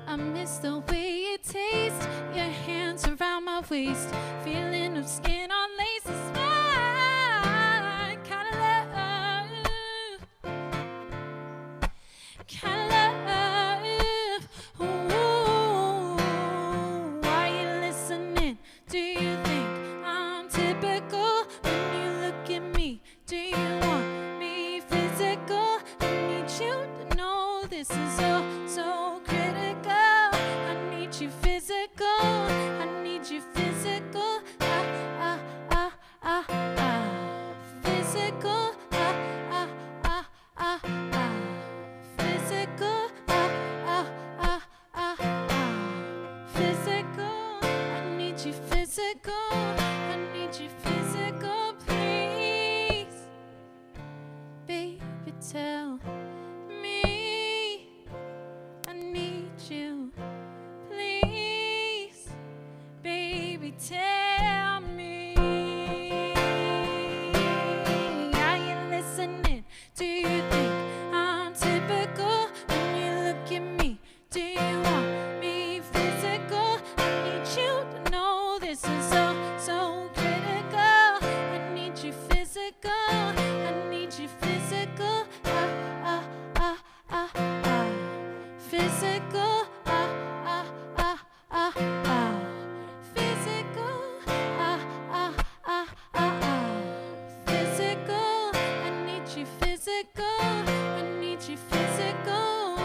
I miss the way it tastes, your hands around my waist, feeling of skin on laces, my kind of love, kind of love. Ooh, are you listening? Do you think I'm typical when you look at me? Do you want me physical? I need you to know this is all so critical. I need you physical. I need you physical. Physical. Physical. Physical. I need you physical. I need you physical. Please, baby, tell me I need you. Please, baby, tell me. Are you listening? Do you think I'm typical when you look at me? Do you want me physical? I need you to know this is all so critical. I need you physical. I need you physical. Physical. Physical. Physical. I need you physical. I need you physical.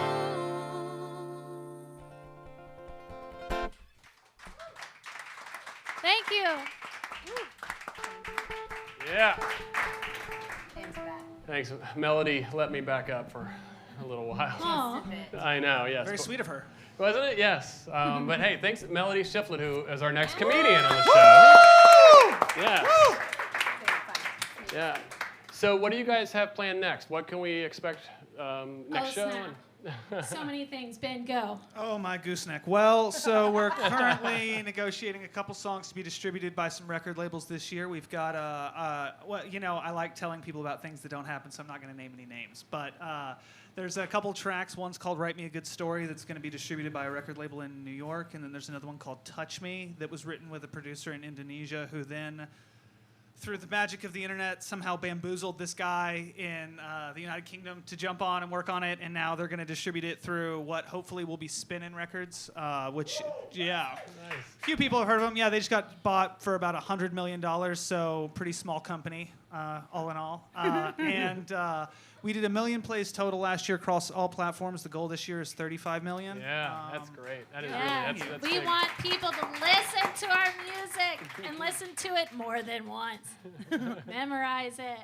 Thank you. Yeah. Tim's back. Thanks. Melody let me back up for a little while. Oh, I know, yes. Very sweet of her. Wasn't it? Yes. But hey, thanks Melody Shifflet, who is our next comedian on the show. Yes. Yeah. So what do you guys have planned next? What can we expect next show? snap. So many things. Ben, go. Oh, my gooseneck. Well, so we're currently negotiating a couple songs to be distributed by some record labels this year. We've got, well, you know, I like telling people about things that don't happen, so I'm not going to name any names. But there's a couple tracks. One's called Write Me a Good Story that's going to be distributed by a record label in New York. And then there's another one called Touch Me that was written with a producer in Indonesia who then, through the magic of the internet, somehow bamboozled this guy in the United Kingdom to jump on and work on it, and now they're going to distribute it through what hopefully will be Spinnin' Records, which, yeah, Nice. few people have heard of them. Yeah, they just got bought for about $100 million, so pretty small company, all in all. And we did 1 million plays total last year across all platforms. The goal this year is 35 million. Yeah, that's great. That is Yeah, really, that's we big. want people to listen to our music and listen to it more than once. Memorize it.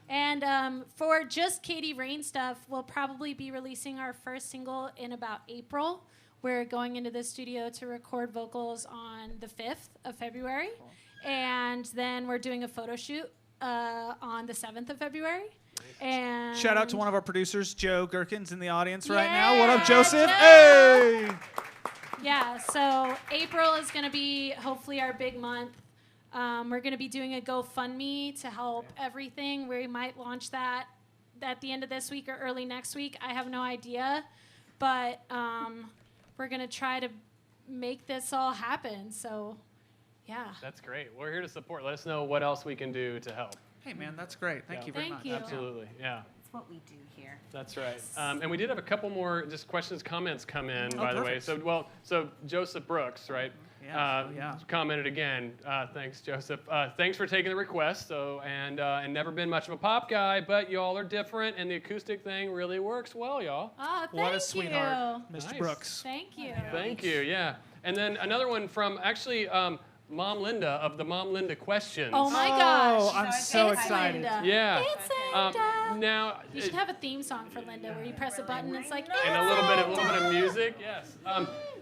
And for just Kady Rain stuff, we'll probably be releasing our first single in about April. We're going into the studio to record vocals on the 5th of February. And then we're doing a photo shoot on the 7th of February. And Shout out to one of our producers, Joe Gherkin's in the audience right now. What up, Yeah, Joseph? Joe. Hey! Yeah, so April is going to be hopefully our big month. We're going to be doing a GoFundMe to help everything. We might launch that at the end of this week or early next week. I have no idea. But we're going to try to make this all happen. So, yeah. That's great. We're here to support. Let us know what else we can do to help. Hey, man, that's great. Thank Yeah. you very Thank much. you. Absolutely. Yeah. That's what we do here. That's right. And we did have a couple more just questions, comments come in, Oh, by the way. perfect. So Joseph Brooks, right? Commented again. Thanks, Joseph. Thanks for taking the request. And never been much of a pop guy, but y'all are different, and the acoustic thing really works well, y'all. Oh, thank you. What a sweetheart, Mr. Brooks. Thank you. Thank you. Yeah. And then another one from actually Mom Linda of the Mom Linda questions. Oh my gosh. Oh, I'm so It's excited. Linda. Yeah. It's Linda. Now You should have a theme song for Linda where you press a button and it's like, and a little bit of music. Yes.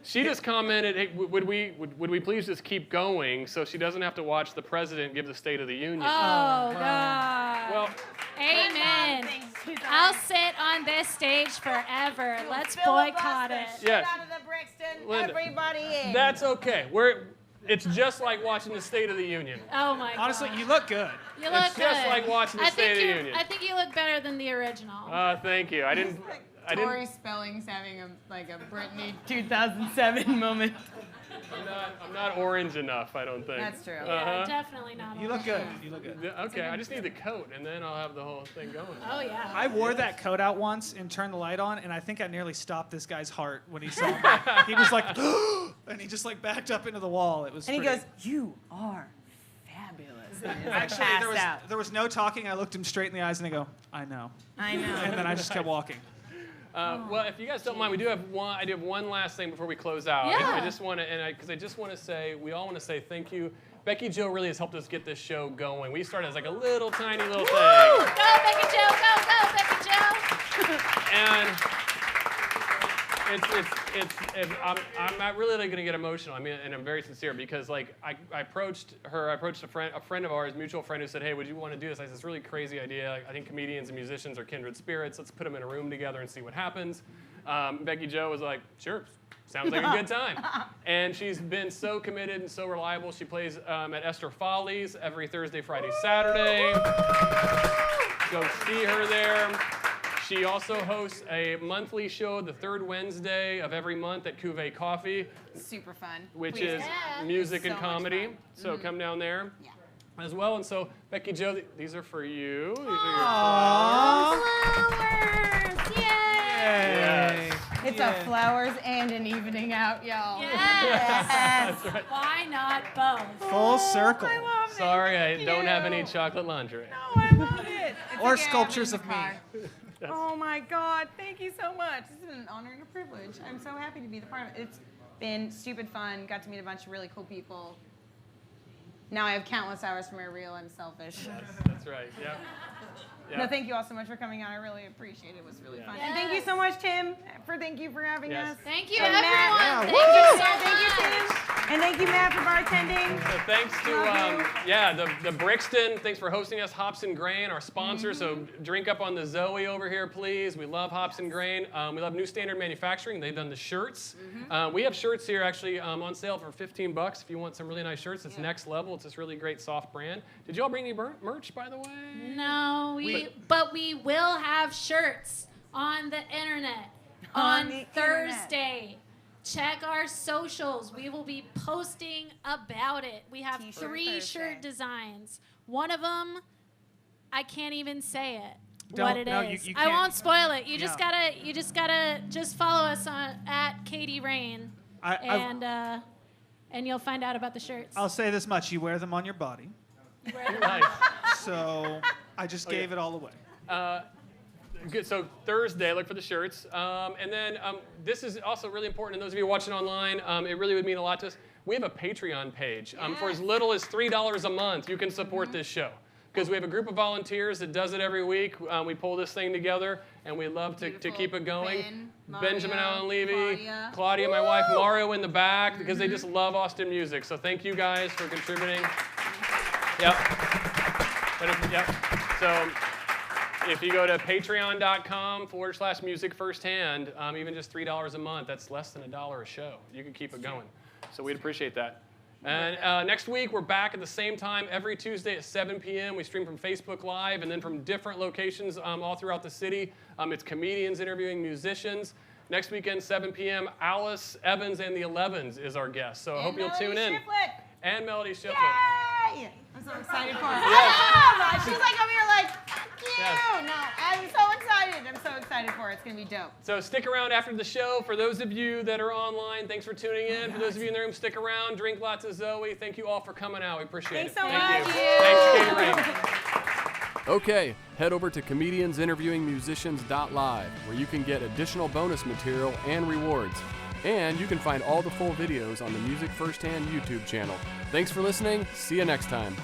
She just commented, "Hey, would we please just keep going so she doesn't have to watch the president give the State of the Union?" Oh, God. Well, Amen. I'll sit on this stage forever. Let's boycott it. yes. Out of the Brixton, Linda, everybody in. That's okay. It's just like watching the State of the Union. Oh, my God. Honestly, you look good. You look It's just good. like watching the State of the Union. I think you look better than the original. Thank you. I didn't. Tori Spelling's having a Britney 2007 moment. I'm not orange enough, I don't think. That's true. Yeah, definitely not. You look good. You look good. Yeah, okay, I just need the coat, and then I'll have the whole thing going. Oh, yeah. I wore that coat out once and turned the light on, and I think I nearly stopped this guy's heart when he saw me. He was like, and he just backed up into the wall. It was. And he pretty- goes, "You are fabulous." And he's Actually, passed out. there was no talking. I looked him straight in the eyes and I go, "I know." I know. And then I just kept walking. Well, if you guys don't mind, we do have one. I do have one last thing before we close out. Yeah. I just want to, because I just want to say, we all want to say thank you. BeckiJo really has helped us get this show going. We started as like a little tiny little thing. Go, BeckiJo, go, BeckiJo. And I'm not really going to get emotional. I mean, and I'm very sincere because like I approached a friend of ours, mutual friend, who said, "Hey, would you want to do this?" I said, "It's a really crazy idea. I think comedians and musicians are kindred spirits. Let's put them in a room together and see what happens." BeckiJo was like, "Sure, sounds like a good time." And she's been so committed and so reliable. She plays at Esther Follies every Thursday, Friday, Saturday. Go see her there. She also hosts a monthly show the third Wednesday of every month at Cuvée Coffee, Super fun. which Please. is music and So much comedy. fun. So come down there Yeah. as well. And so, BeckiJo, these are for you. These are Flowers! Yay! Yes. It's a flowers and an evening out, y'all. Yes. That's right. Why not both? Full circle. I love it. Sorry, I Thank don't have you. any chocolate lingerie. Oh, I love it. It's Or okay, sculptures I'm of in the me. car. Oh my God, thank you so much. This is an honor and a privilege. I'm so happy to be the part of it. It's been stupid fun. Got to meet a bunch of really cool people. Now I have countless hours for my real. I'm selfish. That's right. Yeah. No, thank you all so much for coming out. I really appreciate it. It was really fun. Yes. And thank you so much, Tim. Thank you for having Yes. us. Thank you, And everyone. Matt. Thank you so Thank you, much. Tim. And thank you, Matt, for bartending. So thanks to Love you. the Brixton. Thanks for hosting us, Hops and Grain, our sponsor. So drink up on the Zoe over here, please. We love Hops and Grain. We love New Standard Manufacturing. They've done the shirts. We have shirts here actually on sale for $15 if you want some really nice shirts. It's next level. It's this really great soft brand. Did you all bring any merch, by the way? No, but we will have shirts on the internet on the Thursday. Check our socials. We will be posting about it. We have T-shirt 3 Thursday. shirt designs. One of them, I can't even say it. Don't- what it no, is. you I can't. won't spoil it. You just Yeah. gotta follow us on at Kady Rain, I'll and you'll find out about the shirts. say this much. You wear them on your body. Nice. So I just gave it all away. Good. So Thursday, look for the shirts. And then this is also really important. And those of you watching online, it really would mean a lot to us. We have a Patreon page. For as little as $3 a month, you can support this show. Because we have a group of volunteers that does it every week. We pull this thing together, and we love to keep it going. Benjamin Allen Levy, Claudia, my wife, Mario in the back, because they just love Austin music. So thank you guys for contributing. Yep. So if you go to patreon.com/music firsthand, even just $3 a month, that's less than $1 a show. You can keep it going. So we'd appreciate that. And next week, we're back at the same time every Tuesday at 7 p.m. We stream from Facebook Live and then from different locations all throughout the city. It's comedians interviewing musicians. Next weekend, 7 p.m., Alice Evans and the Elevens is our guest. So I hope you'll tune in. Shifflet. And Melody Shifflet. Yay! I'm so excited for her. I love her. She's like over here like, you. Yes. No, I'm so excited. I'm so excited for it. It's going to be dope. So stick around after the show. For those of you that are online, thanks for tuning in. For those of you in the room, stick around. Drink lots of Zoe. Thank you all for coming out. We appreciate Thanks it. so Thank much. you. Thanks, Kady Rain. Okay, head over to comediansinterviewingmusicians.live, where you can get additional bonus material and rewards. And you can find all the full videos on the Music Firsthand YouTube channel. Thanks for listening. See you next time.